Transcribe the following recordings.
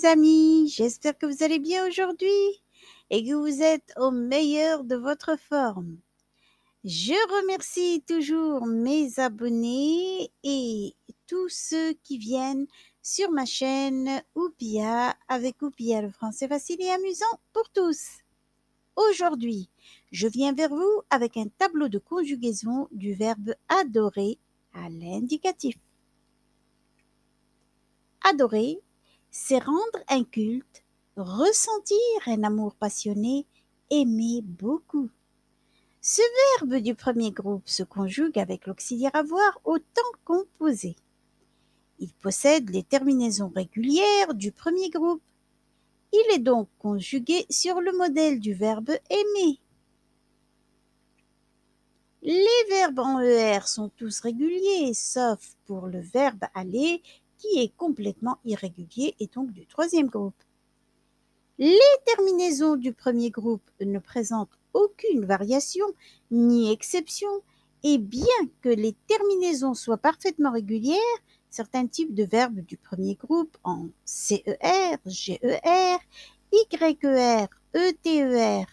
mes amis, j'espère que vous allez bien aujourd'hui et que vous êtes au meilleur de votre forme. Je remercie toujours mes abonnés et tous ceux qui viennent sur ma chaîne Oupia avec Oupia, le français facile et amusant pour tous. Aujourd'hui, je viens vers vous avec un tableau de conjugaison du verbe adorer à l'indicatif. Adorer, c'est rendre un culte, ressentir un amour passionné, aimer beaucoup. Ce verbe du premier groupe se conjugue avec l'auxiliaire avoir au temps composé. Il possède les terminaisons régulières du premier groupe. Il est donc conjugué sur le modèle du verbe aimer. Les verbes en ER sont tous réguliers, sauf pour le verbe aller qui est complètement irrégulier et donc du troisième groupe. Les terminaisons du premier groupe ne présentent aucune variation ni exception, et bien que les terminaisons soient parfaitement régulières, certains types de verbes du premier groupe en CER, GER, YER, ETER,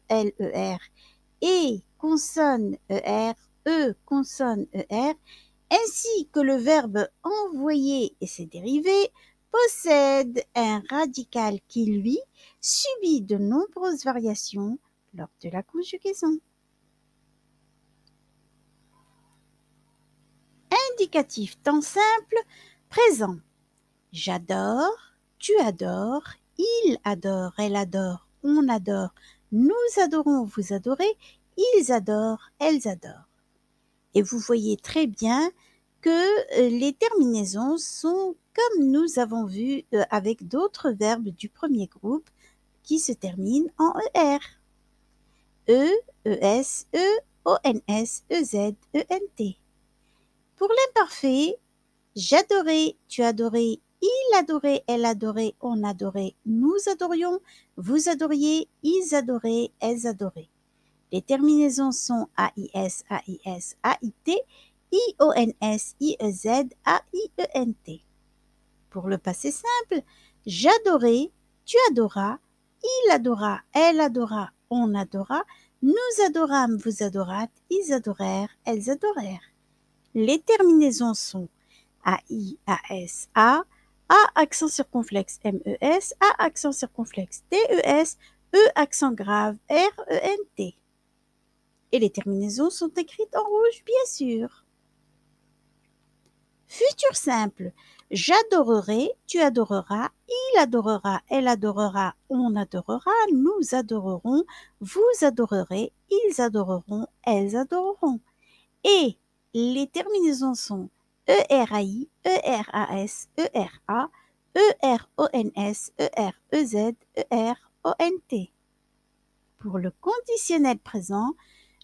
ELER et consonne ER, consonne ER, ainsi que le verbe envoyer et ses dérivés, possède un radical qui, lui, subit de nombreuses variations lors de la conjugaison. Indicatif temps simple, présent. J'adore, tu adores, il adore, elle adore, on adore, nous adorons, vous adorez, ils adorent, elles adorent. Et vous voyez très bien que les terminaisons sont comme nous avons vu avec d'autres verbes du premier groupe qui se terminent en ER. E, ES, ONS, EZ, ENT. Pour l'imparfait, j'adorais, tu adorais, il adorait, elle adorait, on adorait, nous adorions, vous adoriez, ils adoraient, elles adoraient. Les terminaisons sont AIS, AIS, AIT, IONS, IEZ, AIENT. Pour le passé simple, j'adorais, tu adoras, il adora, elle adora, on adora, nous adorâmes, vous adorâtes, ils adorèrent, elles adorèrent. Les terminaisons sont AI, AS, A accent circonflexe MES, A accent circonflexe TES, E accent grave RENT. Et les terminaisons sont écrites en rouge, bien sûr. Futur simple. J'adorerai, tu adoreras, il adorera, elle adorera, on adorera, nous adorerons, vous adorerez, ils adoreront, elles adoreront. Et les terminaisons sont ERAI, ERAS, ERA, ERONS, EREZ, ERONT. Pour le conditionnel présent,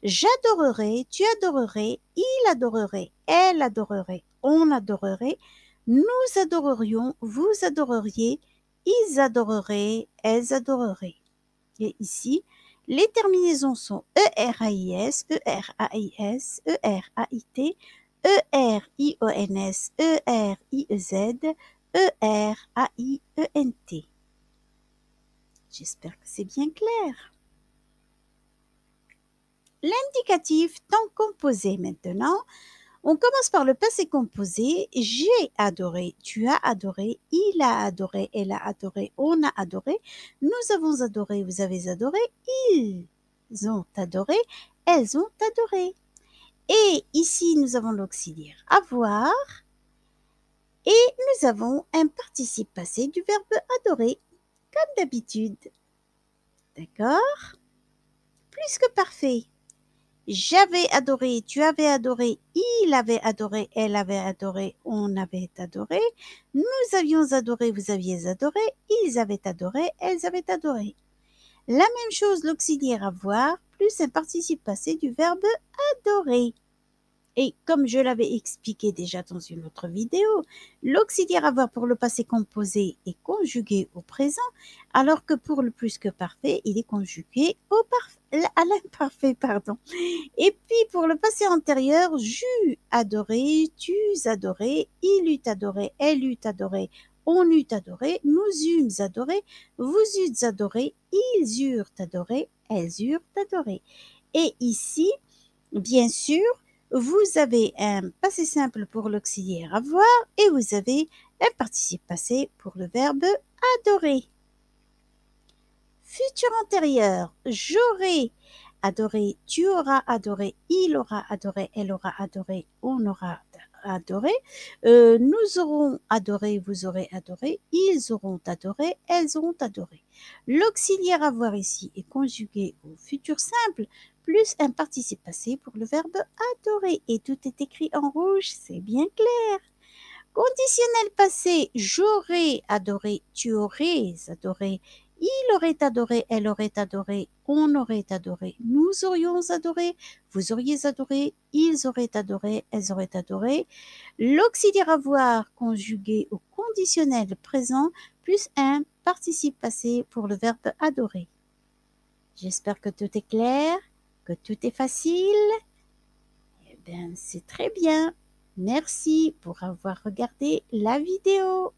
j'adorerai, tu adorerais, il adorerait, elle adorerait, on adorerait, nous adorerions, vous adoreriez, ils adoreraient, elles adoreraient. Et ici, les terminaisons sont ERAIS, ERAIS, ERAIT, ERIONS, ERIEZ, ERAIENT. J'espère que c'est bien clair. L'indicatif temps composé maintenant. On commence par le passé composé. J'ai adoré, tu as adoré, il a adoré, elle a adoré, on a adoré, nous avons adoré, vous avez adoré, ils ont adoré, elles ont adoré. Et ici, nous avons l'auxiliaire avoir et nous avons un participe passé du verbe adorer, comme d'habitude. D'accord? Plus que parfait. J'avais adoré, tu avais adoré, il avait adoré, elle avait adoré, on avait adoré, nous avions adoré, vous aviez adoré, ils avaient adoré, elles avaient adoré. La même chose, l'auxiliaire avoir, plus un participe passé du verbe adorer. Et comme je l'avais expliqué déjà dans une autre vidéo, l'auxiliaire avoir pour le passé composé est conjugué au présent, alors que pour le plus que parfait, il est conjugué à l'imparfait, pardon. Et puis pour le passé antérieur, j'eus adoré, tu adoré, il eut adoré, elle eut adoré, on eut adoré, nous eûmes adoré, vous eûtes adoré, ils eurent adoré, elles eurent adoré. Et ici, bien sûr, vous avez un passé simple pour l'auxiliaire avoir et vous avez un participe passé pour le verbe adorer. Futur antérieur, j'aurai adoré, tu auras adoré, il aura adoré, elle aura adoré, on aura adoré, nous aurons adoré, vous aurez adoré, ils auront adoré, elles auront adoré. L'auxiliaire avoir ici est conjugué au futur simple plus un participe passé pour le verbe adorer. Et tout est écrit en rouge, c'est bien clair. Conditionnel passé, j'aurais adoré, tu aurais adoré, il aurait adoré, elle aurait adoré, on aurait adoré, nous aurions adoré, vous auriez adoré, ils auraient adoré, elles auraient adoré. L'auxiliaire avoir conjugué au conditionnel présent plus un participe passé pour le verbe adorer. J'espère que tout est clair, que tout est facile. Eh bien, c'est très bien. Merci pour avoir regardé la vidéo.